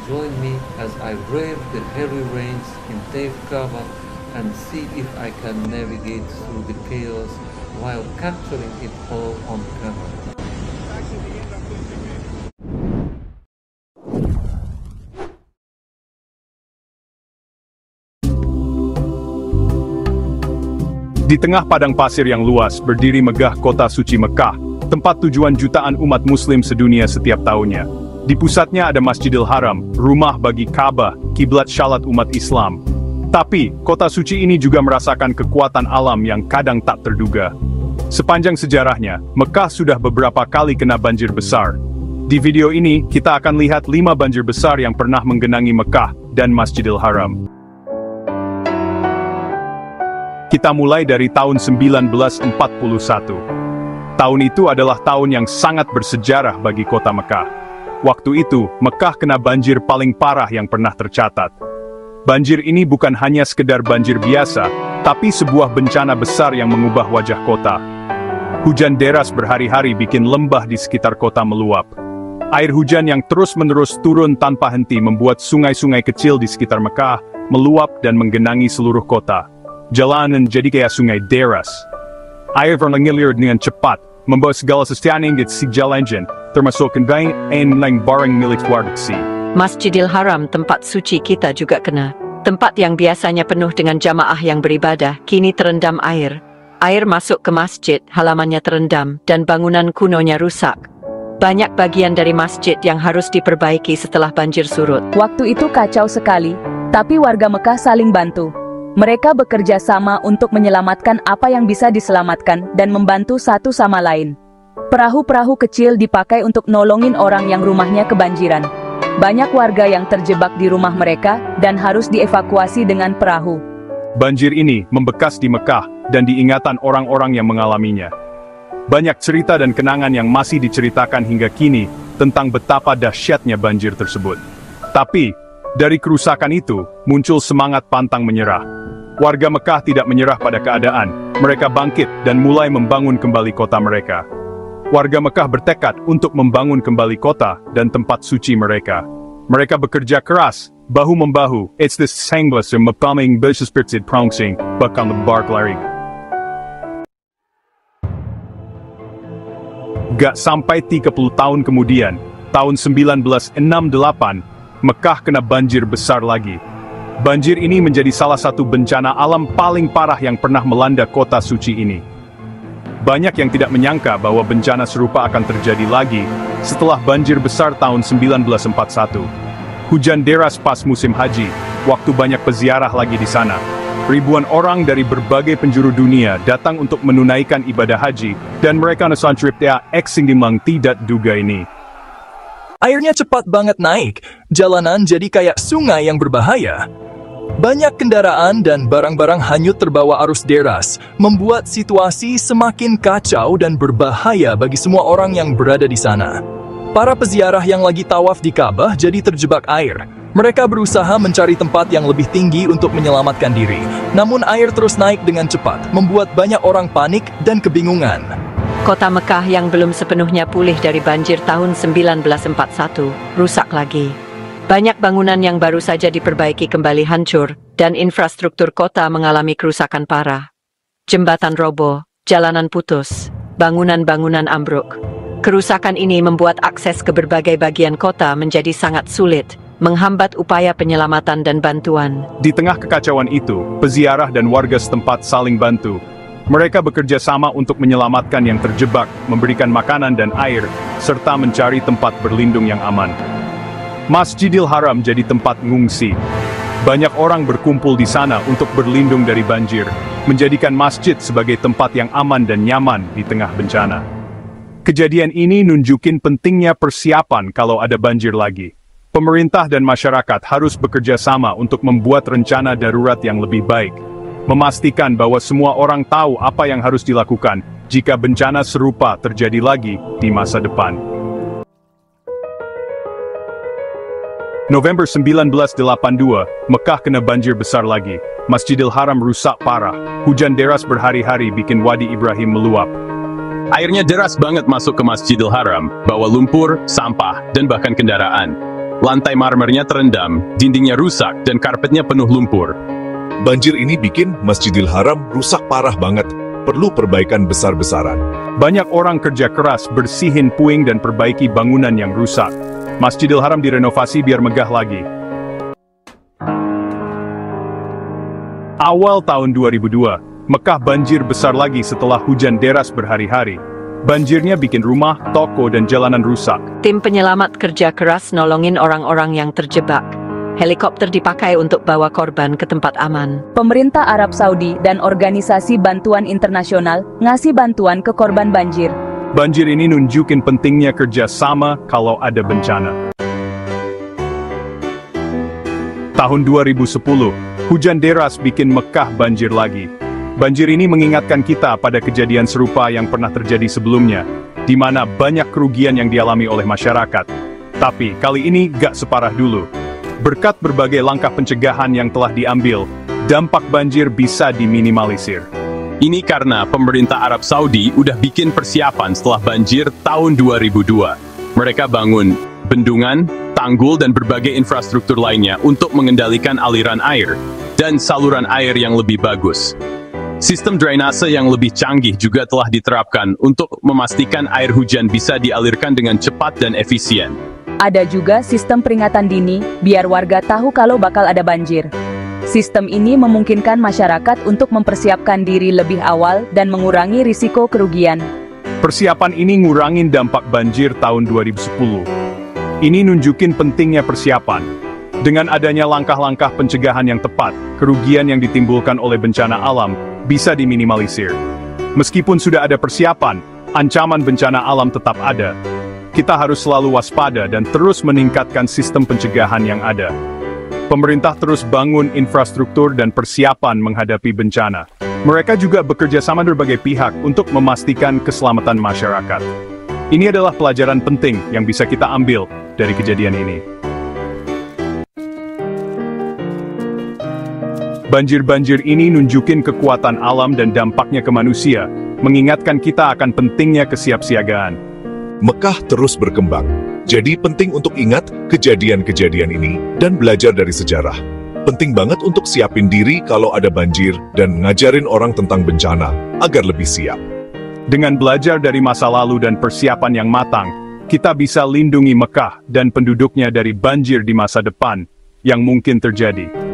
join me as I brave the heavy rains in Taif Kaaba and see if I can navigate through the chaos while capturing it all on camera. Di tengah padang pasir yang luas berdiri megah kota suci Mekah, tempat tujuan jutaan umat muslim sedunia setiap tahunnya. Di pusatnya ada Masjidil Haram, rumah bagi Ka'bah, kiblat syalat umat Islam. Tapi, kota suci ini juga merasakan kekuatan alam yang kadang tak terduga. Sepanjang sejarahnya, Mekah sudah beberapa kali kena banjir besar. Di video ini, kita akan lihat 5 banjir besar yang pernah menggenangi Mekah dan Masjidil Haram. Kita mulai dari tahun 1941. Tahun itu adalah tahun yang sangat bersejarah bagi kota Mekah. Waktu itu, Mekah kena banjir paling parah yang pernah tercatat. Banjir ini bukan hanya sekedar banjir biasa, tapi sebuah bencana besar yang mengubah wajah kota. Hujan deras berhari-hari bikin lembah di sekitar kota meluap. Air hujan yang terus-menerus turun tanpa henti membuat sungai-sungai kecil di sekitar Mekah meluap dan menggenangi seluruh kota. Jalanan jadi kayak sungai deras. Air mengalir dengan cepat, membawa segala sesuatu di si jalan, termasuk kendaraan dan barang milik warga. Masjidil Haram, tempat suci kita, juga kena. Tempat yang biasanya penuh dengan jamaah yang beribadah, kini terendam air. Air masuk ke masjid, halamannya terendam, dan bangunan kunonya rusak. Banyak bagian dari masjid yang harus diperbaiki setelah banjir surut. Waktu itu kacau sekali, tapi warga Mekah saling bantu. Mereka bekerja sama untuk menyelamatkan apa yang bisa diselamatkan dan membantu satu sama lain. Perahu-perahu kecil dipakai untuk nolongin orang yang rumahnya kebanjiran. Banyak warga yang terjebak di rumah mereka dan harus dievakuasi dengan perahu. Banjir ini membekas di Mekah dan diingatan orang-orang yang mengalaminya. Banyak cerita dan kenangan yang masih diceritakan hingga kini tentang betapa dahsyatnya banjir tersebut. Tapi, dari kerusakan itu, muncul semangat pantang menyerah. Warga Mekah tidak menyerah pada keadaan, mereka bangkit dan mulai membangun kembali kota mereka. Warga Mekah bertekad untuk membangun kembali kota dan tempat suci mereka. Mereka bekerja keras, bahu-membahu. It's the sanglas yang mepaming bersepertid prangsing, bahkan lebar larig. Gak sampai 30 tahun kemudian, tahun 1968, Mekah kena banjir besar lagi. Banjir ini menjadi salah satu bencana alam paling parah yang pernah melanda kota suci ini. Banyak yang tidak menyangka bahwa bencana serupa akan terjadi lagi setelah banjir besar tahun 1941. Hujan deras pas musim haji, waktu banyak peziarah lagi di sana. Ribuan orang dari berbagai penjuru dunia datang untuk menunaikan ibadah haji, dan mereka nesantriptea eksing dimang tidak duga ini. Airnya cepat banget naik, jalanan jadi kayak sungai yang berbahaya. Banyak kendaraan dan barang-barang hanyut terbawa arus deras, membuat situasi semakin kacau dan berbahaya bagi semua orang yang berada di sana. Para peziarah yang lagi tawaf di Ka'bah jadi terjebak air. Mereka berusaha mencari tempat yang lebih tinggi untuk menyelamatkan diri. Namun air terus naik dengan cepat, membuat banyak orang panik dan kebingungan. Kota Mekah yang belum sepenuhnya pulih dari banjir tahun 1941, rusak lagi. Banyak bangunan yang baru saja diperbaiki kembali hancur, dan infrastruktur kota mengalami kerusakan parah. Jembatan roboh, jalanan putus, bangunan-bangunan ambruk. Kerusakan ini membuat akses ke berbagai bagian kota menjadi sangat sulit, menghambat upaya penyelamatan dan bantuan. Di tengah kekacauan itu, peziarah dan warga setempat saling bantu. Mereka bekerja sama untuk menyelamatkan yang terjebak, memberikan makanan dan air, serta mencari tempat berlindung yang aman. Masjidil Haram jadi tempat ngungsi. Banyak orang berkumpul di sana untuk berlindung dari banjir, menjadikan masjid sebagai tempat yang aman dan nyaman di tengah bencana. Kejadian ini nunjukin pentingnya persiapan kalau ada banjir lagi. Pemerintah dan masyarakat harus bekerja sama untuk membuat rencana darurat yang lebih baik, memastikan bahwa semua orang tahu apa yang harus dilakukan jika bencana serupa terjadi lagi di masa depan. November 1982, Mekah kena banjir besar lagi. Masjidil Haram rusak parah. Hujan deras berhari-hari bikin Wadi Ibrahim meluap. Airnya deras banget masuk ke Masjidil Haram, bawa lumpur, sampah, dan bahkan kendaraan. Lantai marmernya terendam, dindingnya rusak, dan karpetnya penuh lumpur. Banjir ini bikin Masjidil Haram rusak parah banget, perlu perbaikan besar-besaran. Banyak orang kerja keras bersihin puing dan perbaiki bangunan yang rusak. Masjidil Haram direnovasi biar megah lagi. Awal tahun 2002, Mekah banjir besar lagi setelah hujan deras berhari-hari. Banjirnya bikin rumah, toko, dan jalanan rusak. Tim penyelamat kerja keras nolongin orang-orang yang terjebak. Helikopter dipakai untuk bawa korban ke tempat aman. Pemerintah Arab Saudi dan organisasi bantuan internasional ngasih bantuan ke korban banjir. Banjir ini nunjukin pentingnya kerja sama kalau ada bencana. Tahun 2010, hujan deras bikin Mekah banjir lagi. Banjir ini mengingatkan kita pada kejadian serupa yang pernah terjadi sebelumnya, di mana banyak kerugian yang dialami oleh masyarakat. Tapi kali ini gak separah dulu. Berkat berbagai langkah pencegahan yang telah diambil, dampak banjir bisa diminimalisir. Ini karena pemerintah Arab Saudi udah bikin persiapan setelah banjir tahun 2002. Mereka bangun bendungan, tanggul, dan berbagai infrastruktur lainnya untuk mengendalikan aliran air dan saluran air yang lebih bagus. Sistem drainase yang lebih canggih juga telah diterapkan untuk memastikan air hujan bisa dialirkan dengan cepat dan efisien. Ada juga sistem peringatan dini, biar warga tahu kalau bakal ada banjir. Sistem ini memungkinkan masyarakat untuk mempersiapkan diri lebih awal dan mengurangi risiko kerugian. Persiapan ini ngurangin dampak banjir tahun 2010. Ini nunjukin pentingnya persiapan. Dengan adanya langkah-langkah pencegahan yang tepat, kerugian yang ditimbulkan oleh bencana alam bisa diminimalisir. Meskipun sudah ada persiapan, ancaman bencana alam tetap ada. Kita harus selalu waspada dan terus meningkatkan sistem pencegahan yang ada. Pemerintah terus bangun infrastruktur dan persiapan menghadapi bencana. Mereka juga bekerja sama berbagai pihak untuk memastikan keselamatan masyarakat. Ini adalah pelajaran penting yang bisa kita ambil dari kejadian ini. Banjir-banjir ini nunjukin kekuatan alam dan dampaknya ke manusia, mengingatkan kita akan pentingnya kesiapsiagaan. Mekah terus berkembang, jadi penting untuk ingat kejadian-kejadian ini dan belajar dari sejarah. Penting banget untuk siapin diri kalau ada banjir dan ngajarin orang tentang bencana agar lebih siap. Dengan belajar dari masa lalu dan persiapan yang matang, kita bisa lindungi Mekah dan penduduknya dari banjir di masa depan yang mungkin terjadi.